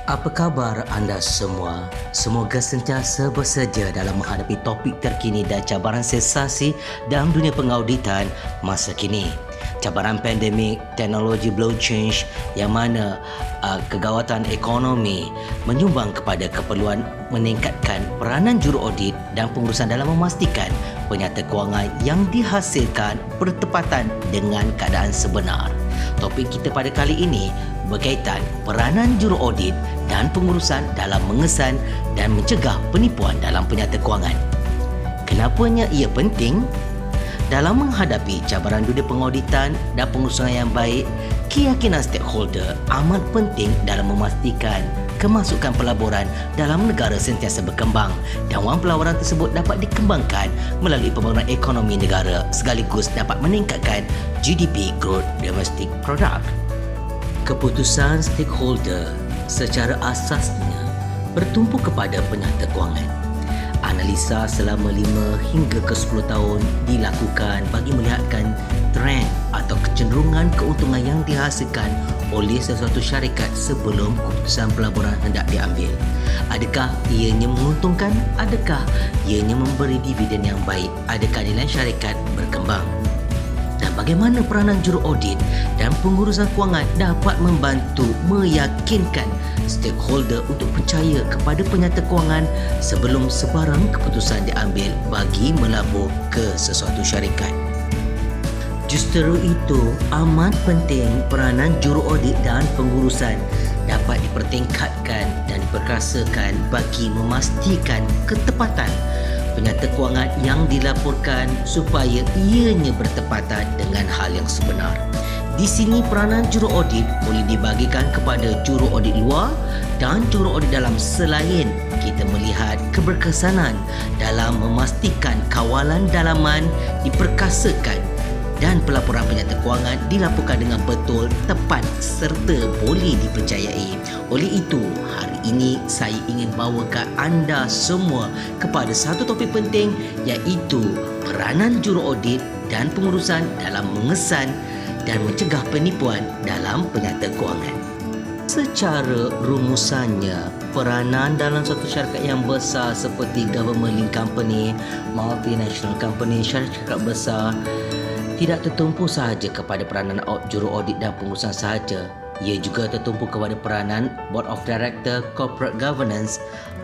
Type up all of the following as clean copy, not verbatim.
Apa khabar anda semua? Semoga sentiasa bersedia dalam menghadapi topik terkini dan cabaran sensasi dalam dunia pengauditan masa kini. Cabaran pandemik, teknologi blockchain yang mana kegawatan ekonomi menyumbang kepada keperluan meningkatkan peranan juru audit dan pengurusan dalam memastikan penyata kewangan yang dihasilkan bertepatan dengan keadaan sebenar. Topik kita pada kali ini berkaitan peranan juru audit dan pengurusan dalam mengesan dan mencegah penipuan dalam penyata kewangan. Kenapanya ia penting? Dalam menghadapi cabaran dunia pengauditan dan pengurusan yang baik, keyakinan stakeholder amat penting dalam memastikan kemasukan pelaburan dalam negara sentiasa berkembang dan wang pelaburan tersebut dapat dikembangkan melalui pembangunan ekonomi negara sekaligus dapat meningkatkan GDP Growth Domestic Product. Keputusan stakeholder secara asasnya bertumpu kepada penyata kewangan. Analisa selama 5 hingga ke 10 tahun dilakukan bagi melihatkan trend atau kecenderungan keuntungan yang dihasilkan oleh sesuatu syarikat sebelum keputusan pelaburan hendak diambil. Adakah ianya menguntungkan? Adakah ianya memberi dividen yang baik? Adakah nilai syarikat berkembang? Dan bagaimana peranan juru audit dan pengurusan kewangan dapat membantu meyakinkan stakeholder untuk percaya kepada penyata kewangan sebelum sebarang keputusan diambil bagi melabur ke sesuatu syarikat. Justru itu amat penting peranan juru audit dan pengurusan dapat dipertingkatkan dan diperkasakan bagi memastikan ketepatan penyata kewangan yang dilaporkan supaya ianya bertepatan dengan hal yang sebenar. Di sini peranan juru audit boleh dibagikan kepada juru audit luar dan juru audit dalam selain kita melihat keberkesanan dalam memastikan kawalan dalaman diperkasakan dan pelaporan penyata kewangan dilaporkan dengan betul, tepat serta boleh dipercayai. Oleh itu, hari ini saya ingin bawakan anda semua kepada satu topik penting iaitu peranan juru audit dan pengurusan dalam mengesan dan mencegah penipuan dalam penyata kewangan. Secara rumusannya, peranan dalam satu syarikat yang besar seperti government link company, multinational company, syarikat besar tidak tertumpu sahaja kepada peranan juru audit dan pengurusan sahaja. Ia juga tertumpu kepada peranan Board of Director, Corporate Governance,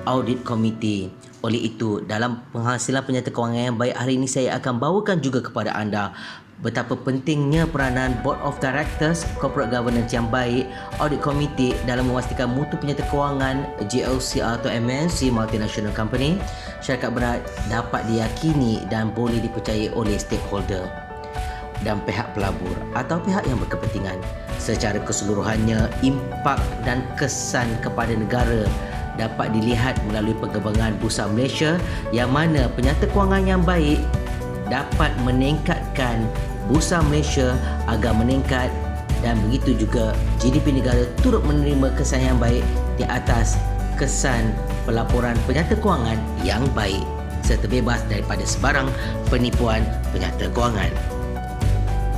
Audit Committee. Oleh itu, dalam penghasilan penyata kewangan yang baik hari ini saya akan bawakan juga kepada anda betapa pentingnya peranan Board of Directors, Corporate Governance yang baik, Audit Committee dalam memastikan mutu penyata kewangan GLC atau MNC, Multinational Company, syarikat berat dapat diyakini dan boleh dipercayai oleh stakeholder dan pihak pelabur atau pihak yang berkepentingan. Secara keseluruhannya, impak dan kesan kepada negara dapat dilihat melalui pengembangan Bursa Malaysia yang mana penyata kewangan yang baik dapat meningkatkan Bursa Malaysia agar meningkat dan begitu juga GDP negara turut menerima kesan yang baik di atas kesan pelaporan penyata kewangan yang baik serta bebas daripada sebarang penipuan penyata kewangan.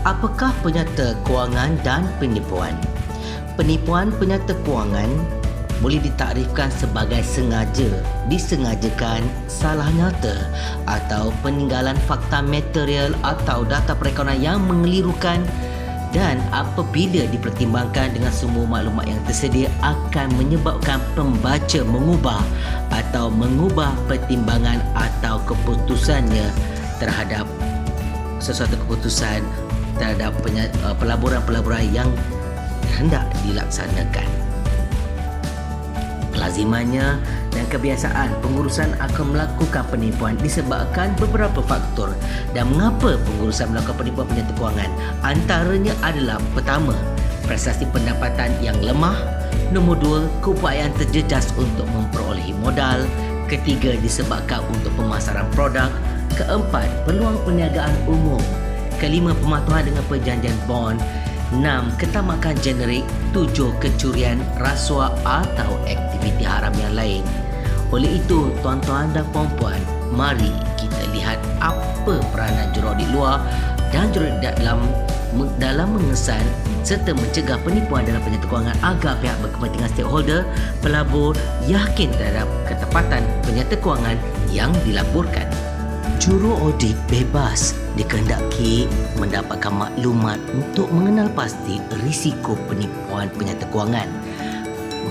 Apakah penyata kewangan dan penipuan? Penipuan penyata kewangan boleh ditaktifkan sebagai sengaja, disengajakan, salah nyata atau peninggalan fakta material atau data perekonomian yang mengelirukan dan apabila dipertimbangkan dengan semua maklumat yang tersedia akan menyebabkan pembaca mengubah atau mengubah pertimbangan atau keputusannya terhadap sesuatu keputusan terhadap pelaburan-pelaburan yang hendak dilaksanakan. Kelazimannya dan kebiasaan pengurusan akan melakukan penipuan disebabkan beberapa faktor. Dan mengapa pengurusan melakukan penipuan penyata kewangan? Antaranya adalah pertama, prestasi pendapatan yang lemah. Nombor dua, keupayaan terjejas untuk memperolehi modal. Ketiga, disebabkan untuk pemasaran produk. Keempat, peluang perniagaan umum. Kelima, pematuhan dengan perjanjian bond. 6. Ketamakan generik. 7. Kecurian, rasuah atau aktiviti haram yang lain. Oleh itu, tuan-tuan dan puan-puan, mari kita lihat apa peranan juru audit luar dan juru audit dalam dalam mengesan serta mencegah penipuan dalam penyata kewangan agar pihak berkepentingan stakeholder pelabur yakin terhadap ketepatan penyata kewangan yang dilaporkan. Juru audit bebas dikehendaki mendapatkan maklumat untuk mengenal pasti risiko penipuan penyata kewangan,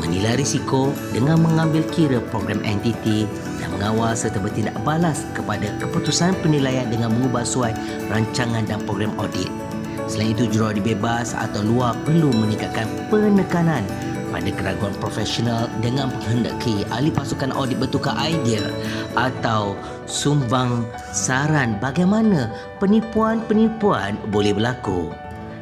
menilai risiko dengan mengambil kira program entiti dan mengawal serta bertindak balas kepada keputusan penilaian dengan mengubah suai rancangan dan program audit. Selain itu, juru audit bebas atau luar perlu meningkatkan penekanan pada keraguan profesional dengan menghendaki ahli pasukan audit bertukar idea atau sumbang saran bagaimana penipuan-penipuan boleh berlaku.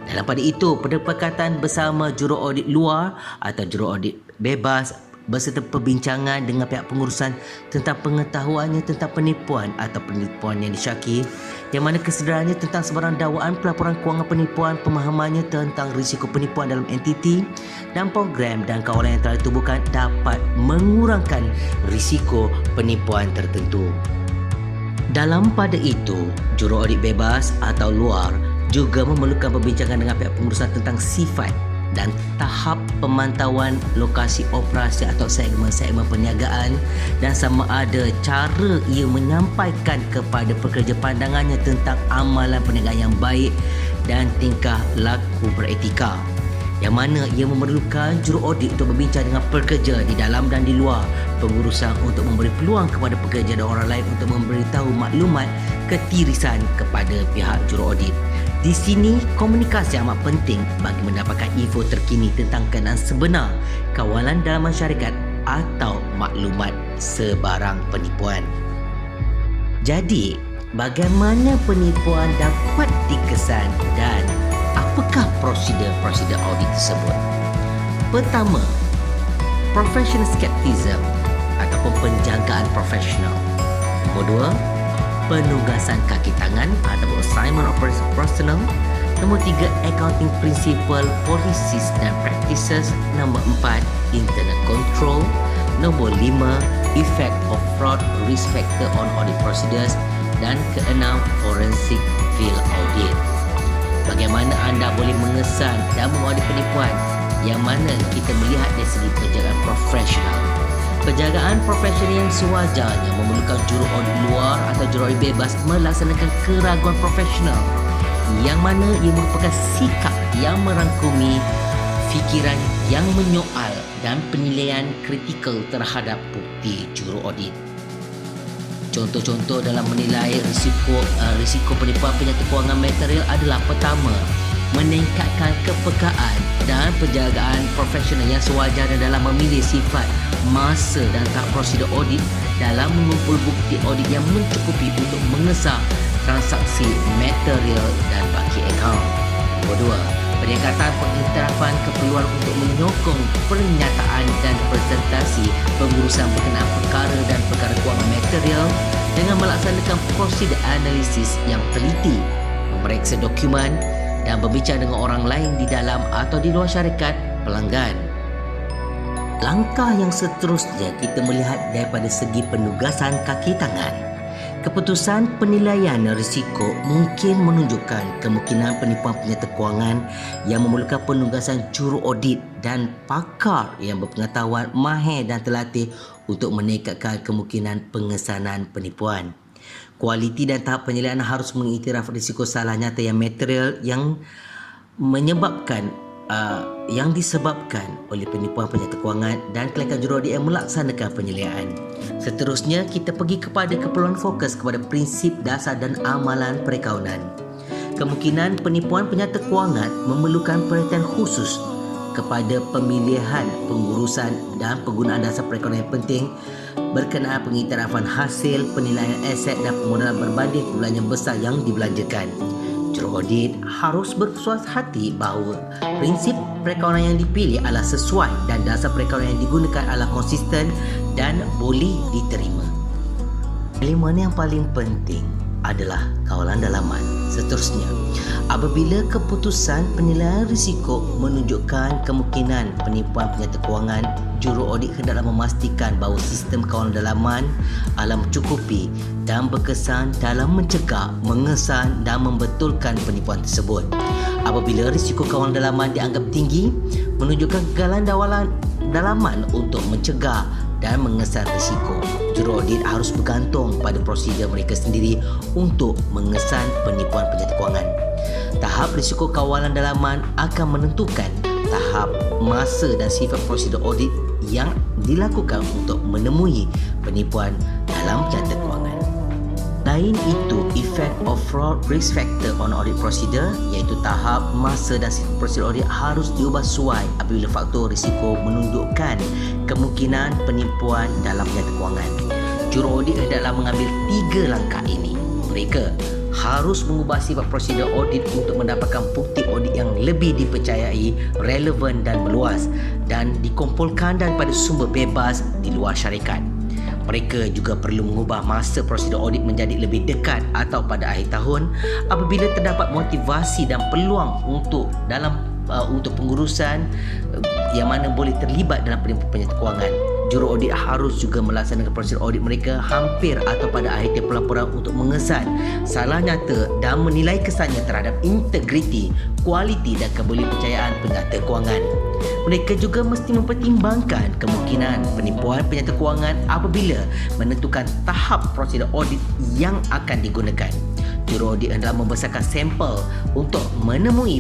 Dalam pada itu, pendekatan bersama juru audit luar atau juru audit bebas berserta perbincangan dengan pihak pengurusan tentang pengetahuannya tentang penipuan atau penipuan yang disyaki, yang mana kesedarannya tentang sebarang dakwaan pelaporan kewangan penipuan, pemahamannya tentang risiko penipuan dalam entiti dan program dan kawalan yang telah ditubuhkan dapat mengurangkan risiko penipuan tertentu. Dalam pada itu, juru audit bebas atau luar juga memerlukan perbincangan dengan pihak pengurusan tentang sifat dan tahap pemantauan lokasi operasi atau segmen-segmen perniagaan dan sama ada cara ia menyampaikan kepada pekerja pandangannya tentang amalan perniagaan yang baik dan tingkah laku beretika, yang mana ia memerlukan juru audit untuk berbincang dengan pekerja di dalam dan di luar pengurusan untuk memberi peluang kepada pekerja dan orang lain untuk memberitahu maklumat ketirisan kepada pihak juru audit. Di sini, komunikasi amat penting bagi mendapatkan info terkini tentang keadaan sebenar kawalan dalam masyarakat atau maklumat sebarang penipuan. Jadi, bagaimana penipuan dapat dikesan dan apakah prosedur-prosedur audit tersebut? Pertama, professional skepticism ataupun penjagaan profesional. Nombor dua, penugasan kaki tangan ataupun assignment of personnel. Nombor 3, accounting principle, policies dan practices. Nombor 4, internal control. Nombor 5, effect of fraud risk factor on audit procedures. Dan keenam, forensic field audit. Bagaimana anda boleh mengesan dan mengaudit penipuan? Yang mana kita melihat dari segi penjagaan profesional. Penjagaan profesional yang sewajarnya memerlukan juru audit luar atau juru audit bebas melaksanakan keraguan profesional, yang mana ia merupakan sikap yang merangkumi fikiran yang menyoal dan penilaian kritikal terhadap bukti juru audit. Contoh-contoh dalam menilai risiko penipuan penyata kewangan material adalah: pertama, meningkatkan kepekaan dan penjagaan profesional yang sewajarnya dalam memilih sifat, masa dan tahap prosedur audit dalam mengumpul bukti audit yang mencukupi untuk mengesah transaksi material dan baki akaun. Nombor dua, peningkatan pengiktirafan keperluan untuk menyokong pernyataan dan presentasi pengurusan berkenaan perkara dan perkara kewangan material dengan melaksanakan prosedur analisis yang teliti, memeriksa dokumen dan berbincang dengan orang lain di dalam atau di luar syarikat pelanggan. Langkah yang seterusnya kita melihat daripada segi penugasan kaki tangan. Keputusan penilaian risiko mungkin menunjukkan kemungkinan penipuan penyata kewangan yang memerlukan penugasan juru audit dan pakar yang berpengetahuan mahir dan terlatih untuk meningkatkan kemungkinan pengesanan penipuan. Kualiti dan tahap penilaian harus mengiktiraf risiko salah nyata yang material yang disebabkan oleh penipuan penyata kewangan dan kelaikan juru audit yang melaksanakan penilaian. Seterusnya, kita pergi kepada keperluan fokus kepada prinsip dasar dan amalan perakaunan. Kemungkinan penipuan penyata kewangan memerlukan perhatian khusus kepada pemilihan, pengurusan dan penggunaan dasar perakaunan yang penting berkenaan pengiktirafan hasil, penilaian aset dan permodalan berbanding kebelanjaan yang besar yang dibelanjakan. Juru audit harus berpuas hati bahawa prinsip perakaunan yang dipilih adalah sesuai dan dasar perakaunan yang digunakan adalah konsisten dan boleh diterima. Elemen yang paling penting adalah kawalan dalaman. Seterusnya, apabila keputusan penilaian risiko menunjukkan kemungkinan penipuan penyata kewangan, juru audit hendaklah memastikan bahawa sistem kawalan dalaman adalah mencukupi dan berkesan dalam mencegah, mengesan dan membetulkan penipuan tersebut. Apabila risiko kawalan dalaman dianggap tinggi, menunjukkan kegagalan dalaman untuk mencegah dan mengesan risiko, juru audit harus bergantung pada prosedur mereka sendiri untuk mengesan penipuan penyata kewangan. Tahap risiko kawalan dalaman akan menentukan tahap, masa dan sifat prosedur audit yang dilakukan untuk menemui penipuan dalam penyata kewangan. Lain itu, effect of fraud risk factor on audit procedure, iaitu tahap, masa dan sifat prosedur audit harus diubah sesuai apabila faktor risiko menunjukkan kemungkinan penipuan dalam penyata kewangan. Juru audit hendaklah mengambil 3 langkah ini. Mereka harus mengubah sifat prosedur audit untuk mendapatkan bukti audit yang lebih dipercayai, relevan dan meluas dan dikumpulkan daripada sumber bebas di luar syarikat. Mereka juga perlu mengubah masa prosedur audit menjadi lebih dekat atau pada akhir tahun apabila terdapat motivasi dan peluang untuk pengurusan yang mana boleh terlibat dalam penipuan penyata kewangan. Juru audit harus juga melaksanakan prosedur audit mereka hampir atau pada akhir tiap pelaporan untuk mengesan salah nyata dan menilai kesannya terhadap integriti, kualiti dan kebolehpercayaan penyata kewangan. Mereka juga mesti mempertimbangkan kemungkinan penipuan penyata kewangan apabila menentukan tahap prosedur audit yang akan digunakan. Juru audit hendaklah membesarkan sampel untuk menemui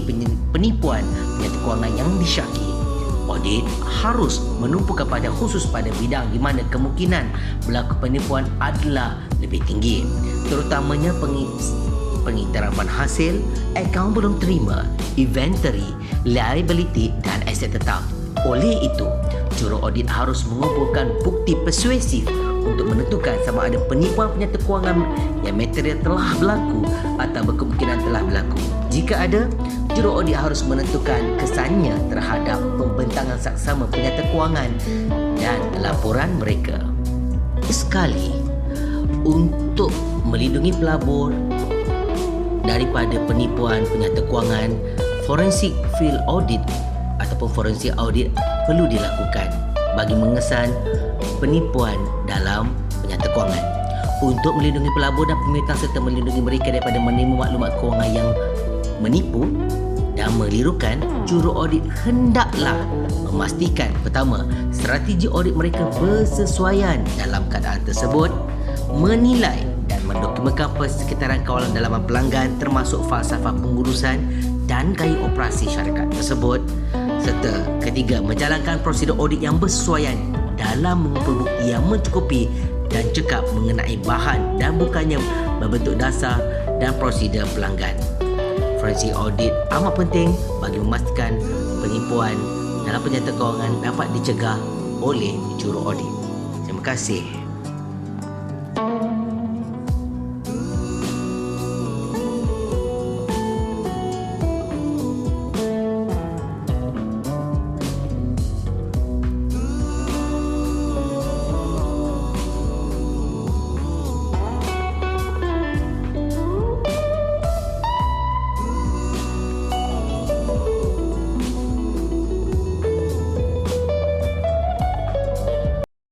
penipuan penyata kewangan yang disyaki. Audit harus menumpu kepada khusus pada bidang di mana kemungkinan berlaku penipuan adalah lebih tinggi, terutamanya pengiktirafan hasil, akaun belum terima, inventory, liability dan aset tetap. Oleh itu, juru audit harus mengumpulkan bukti persuasif untuk menentukan sama ada penipuan penyata kewangan yang material telah berlaku atau berkemungkinan telah berlaku. Jika ada, juru audit harus menentukan kesannya terhadap pembentangan saksama penyata kewangan dan laporan mereka. Sekali, untuk melindungi pelabur daripada penipuan penyata kewangan, forensic field audit ataupun forensic audit perlu dilakukan bagi mengesan penipuan dalam penyata kewangan untuk melindungi pelabur dan pemerintah serta melindungi mereka daripada menerima maklumat kewangan yang menipu dan melirukan. Juru audit hendaklah memastikan pertama, strategi audit mereka bersesuaian dalam keadaan tersebut, menilai dan mendokumentkan persekitaran kawalan dalaman pelanggan termasuk falsafah pengurusan dan gaya operasi syarikat tersebut, serta ketiga, menjalankan prosedur audit yang bersesuaian dalam mengumpul bukti yang mencukupi dan cekap mengenai bahan dan bukannya berbentuk dasar dan prosedur pelanggan. Forensic audit amat penting bagi memastikan penipuan dalam penyata kewangan dapat dicegah oleh juru audit. Terima kasih.